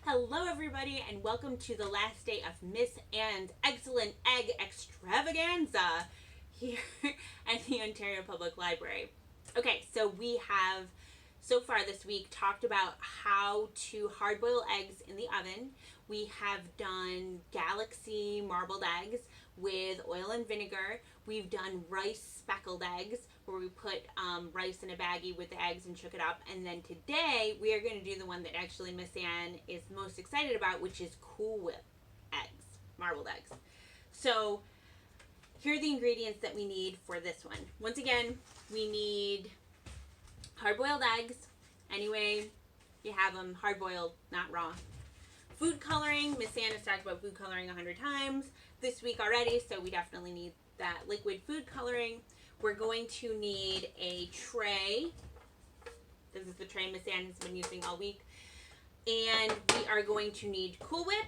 Hello everybody and welcome to the last day of Miss Anne's Egg-scelent Egg Extravaganza here at the Ontario Public Library. Okay, so we have so far this week talked about how to hard boil eggs in the oven. We have done galaxy marbled eggs with oil and vinegar. We've done rice speckled eggs where we put rice in a baggie with the eggs and shook it up. And then today we are going to do the one that actually Miss Anne is most excited about, which is Cool Whip eggs, marbled eggs. So here are the ingredients that we need for this one. Once again, we need hard-boiled eggs. Anyway, you have them hard-boiled, not raw. Food coloring. Miss Anne has talked about food coloring 100 times this week already, so we definitely need that liquid food coloring. We're going to need a tray. This is the tray Miss Anne has been using all week. And we are going to need Cool Whip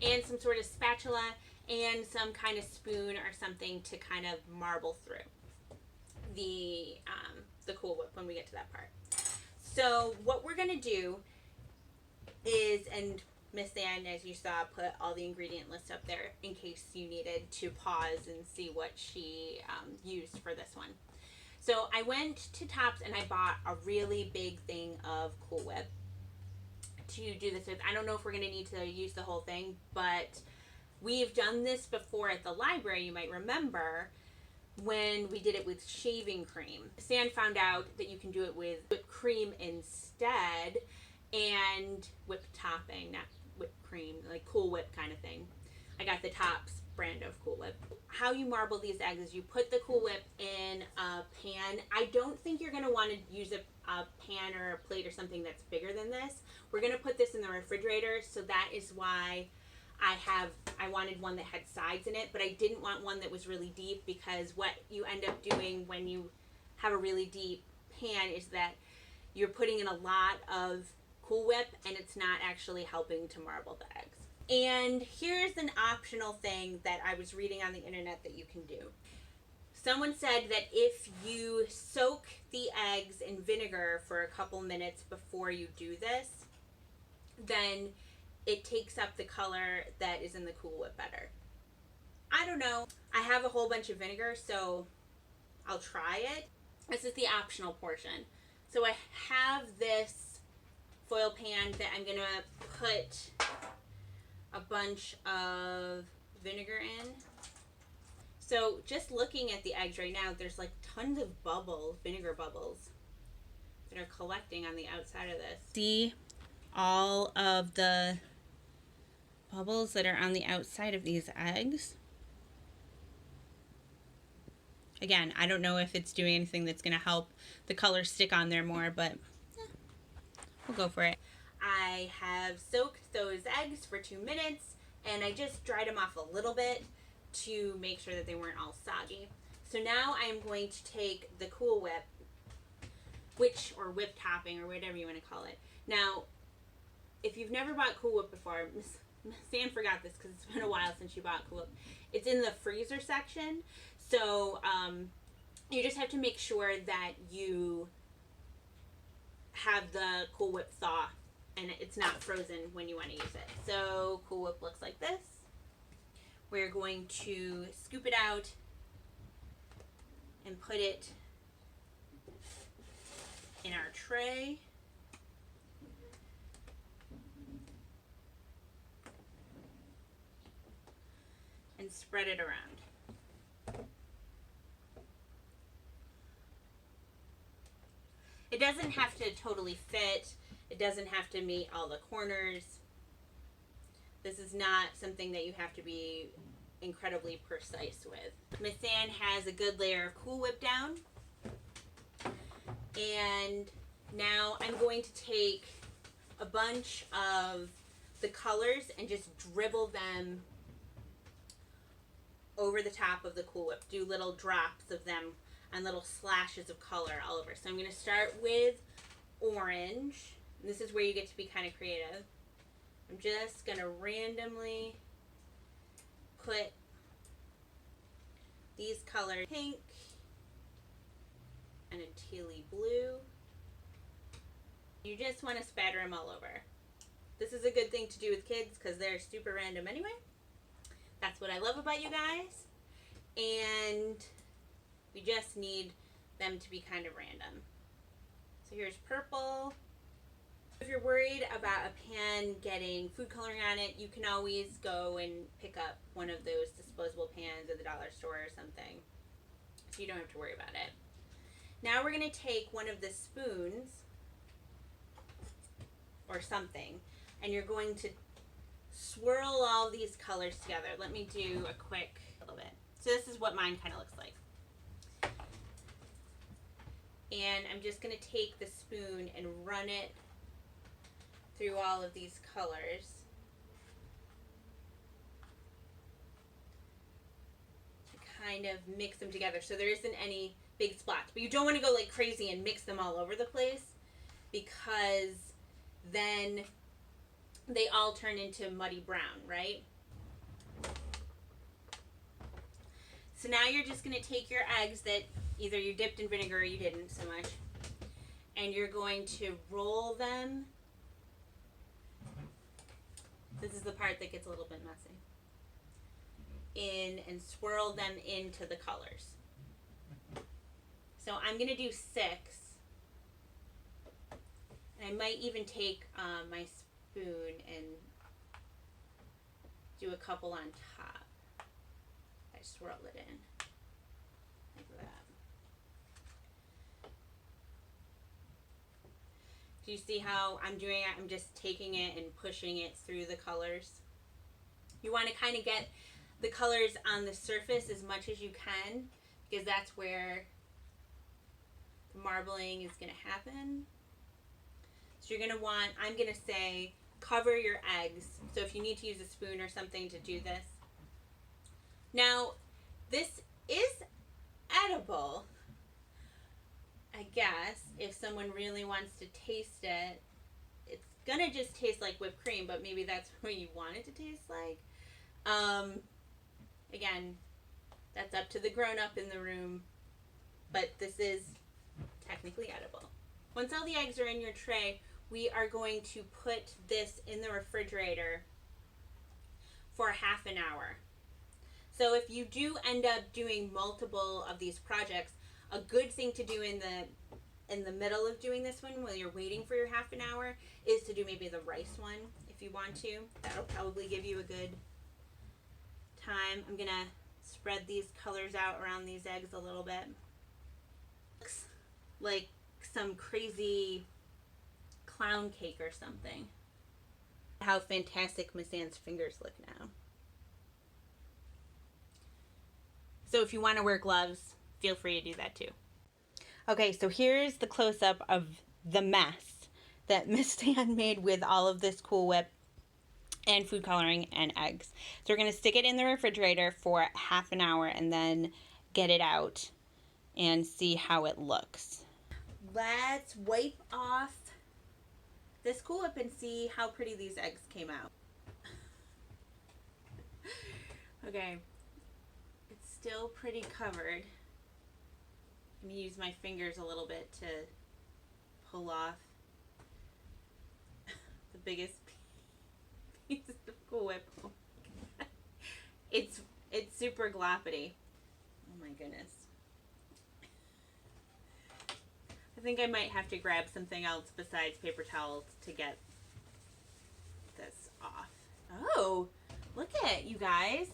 and some sort of spatula and some kind of spoon or something to kind of marble through the Cool Whip when we get to that part. So what we're going to do is, and Miss Anne, as you saw, put all the ingredient list up there in case you needed to pause and see what she used for this one. So I went to Tops and I bought a really big thing of Cool Whip to do this with. I don't know if we're going to need to use the whole thing, but we've done this before at the library, you might remember, when we did it with shaving cream. Miss Anne found out that you can do it with whipped cream instead and whipped topping, not whipped cream, like Cool Whip kind of thing. I got the Tops brand of Cool Whip. How you marble these eggs is you put the Cool Whip in a pan. I don't think you're going to want to use a pan or a plate or something that's bigger than this. We're going to put this in the refrigerator, so that is why I wanted one that had sides in it, but I didn't want one that was really deep, because what you end up doing when you have a really deep pan is that you're putting in a lot of Cool Whip and it's not actually helping to marble the eggs. And here's an optional thing that I was reading on the internet that you can do. Someone said that if you soak the eggs in vinegar for a couple minutes before you do this, then it takes up the color that is in the Cool Whip better. I don't know. I have a whole bunch of vinegar, so I'll try it. This is the optional portion. So I have this foil pan that I'm going to put a bunch of vinegar in. So just looking at the eggs right now, there's like tons of bubbles, vinegar bubbles, that are collecting on the outside of this. See all of the bubbles that are on the outside of these eggs? Again, I don't know if it's doing anything that's going to help the color stick on there more, but we'll go for it. I have soaked those eggs for 2 minutes, and I just dried them off a little bit to make sure that they weren't all soggy. So now I'm going to take the Cool Whip, or whip topping, or whatever you want to call it. Now, if you've never bought Cool Whip before, Miss Anne forgot this because it's been a while since she bought Cool Whip. It's in the freezer section, so you just have to make sure that you have the Cool Whip thaw and it's not frozen when you want to use it. So Cool Whip looks like this. We're going to scoop it out and put it in our tray. And spread it around. It doesn't have to totally fit. It doesn't have to meet all the corners. This is not something that you have to be incredibly precise with. Miss Anne has a good layer of Cool Whip down. And now I'm going to take a bunch of the colors and just dribble them over the top of the Cool Whip. Do little drops of them and little slashes of color all over. So I'm going to start with orange. And this is where you get to be kind of creative. I'm just going to randomly put these colors, pink and a tealy blue. You just want to spatter them all over. This is a good thing to do with kids because they're super random anyway. That's what I love about you guys. And we just need them to be kind of random. So here's purple. If you're worried about a pan getting food coloring on it, you can always go and pick up one of those disposable pans at the dollar store or something. So you don't have to worry about it. Now we're going to take one of the spoons or something, and you're going to swirl all these colors together. Let me do a quick little bit. So this is what mine kind of looks like. And I'm just going to take the spoon and run it through all of these colors. To kind of mix them together so there isn't any big splotch. But you don't want to go like crazy and mix them all over the place, because then they all turn into muddy brown, right? So now you're just going to take your eggs that either you dipped in vinegar or you didn't so much, and you're going to roll them. This is the part that gets a little bit messy. In and swirl them into the colors. So I'm going to do 6. And I might even take my spoon and do a couple on top. I swirl it in like that. Do you see how I'm doing it? I'm just taking it and pushing it through the colors. You want to kind of get the colors on the surface as much as you can, because that's where the marbling is going to happen. So you're going to want, I'm going to say, cover your eggs. So if you need to use a spoon or something to do this. Now, this is edible, I guess, if someone really wants to taste it. It's going to just taste like whipped cream, but maybe that's what you want it to taste like. Again, that's up to the grown-up in the room, but this is technically edible. Once all the eggs are in your tray, we are going to put this in the refrigerator for half an hour. So if you do end up doing multiple of these projects, a good thing to do in the middle of doing this one, while you're waiting for your half an hour, is to do maybe the rice one if you want to. That'll probably give you a good time. I'm gonna spread these colors out around these eggs a little bit. Looks like some crazy clown cake or something. How fantastic Miss Ann's fingers look now. So if you want to wear gloves, feel free to do that too. Okay, so here's the close-up of the mess that Miss Ann made with all of this Cool Whip and food coloring and eggs. So we're going to stick it in the refrigerator for half an hour and then get it out and see how it looks. Let's wipe off this Cool Whip and see how pretty these eggs came out. Okay, it's still pretty covered. I'm going to use my fingers a little bit to pull off the biggest piece of Cool Whip. Oh my God. It's super gloppity. Oh my goodness. I think I might have to grab something else besides paper towels to get this off. Oh, look at you guys.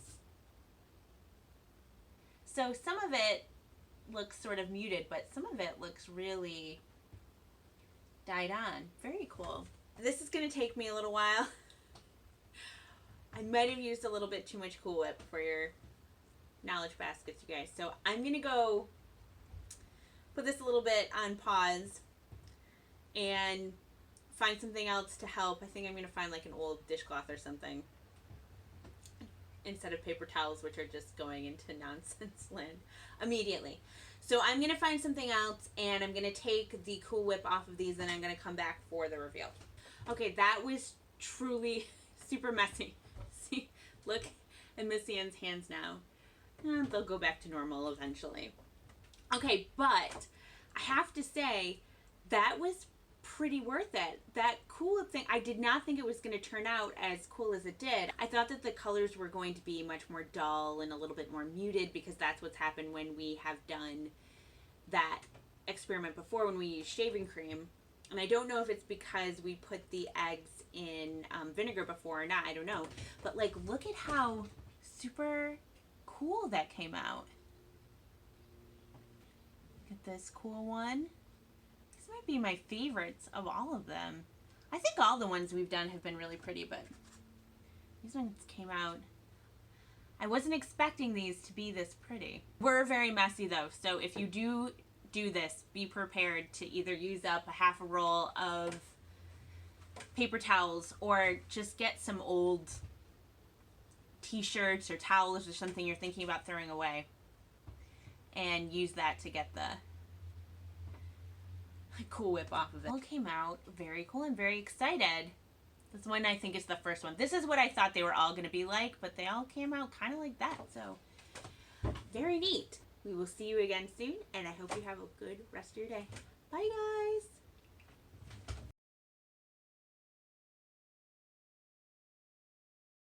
So some of it looks sort of muted, but some of it looks really dyed on. Very cool. This is going to take me a little while. I might have used a little bit too much Cool Whip for your knowledge baskets, you guys. So I'm going to go put this a little bit on pause and find something else to help. I think I'm going to find like an old dishcloth or something instead of paper towels, which are just going into nonsense land immediately. So I'm going to find something else, and I'm going to take the Cool Whip off of these, and I'm going to come back for the reveal. Okay, that was truly super messy. See, look at Miss Ann's hands now. They'll go back to normal eventually. Okay, but I have to say, that was pretty worth it. That cool thing, I did not think it was going to turn out as cool as it did. I thought that the colors were going to be much more dull and a little bit more muted, because that's what's happened when we have done that experiment before, when we used shaving cream. And I don't know if it's because we put the eggs in vinegar before or not, I don't know. But like, look at how super cool that came out. Look at this cool one. This might be my favorites of all of them. I think all the ones we've done have been really pretty, but these ones came out. I wasn't expecting these to be this pretty. We're very messy though, so if you do this, be prepared to either use up a half a roll of paper towels or just get some old t-shirts or towels or something you're thinking about throwing away and use that to get the Cool Whip off of it. It all came out very cool and very excited. This one I think is the first one. This is what I thought they were all going to be like, but they all came out kind of like that, so very neat. We will see you again soon, and I hope you have a good rest of your day. Bye, guys.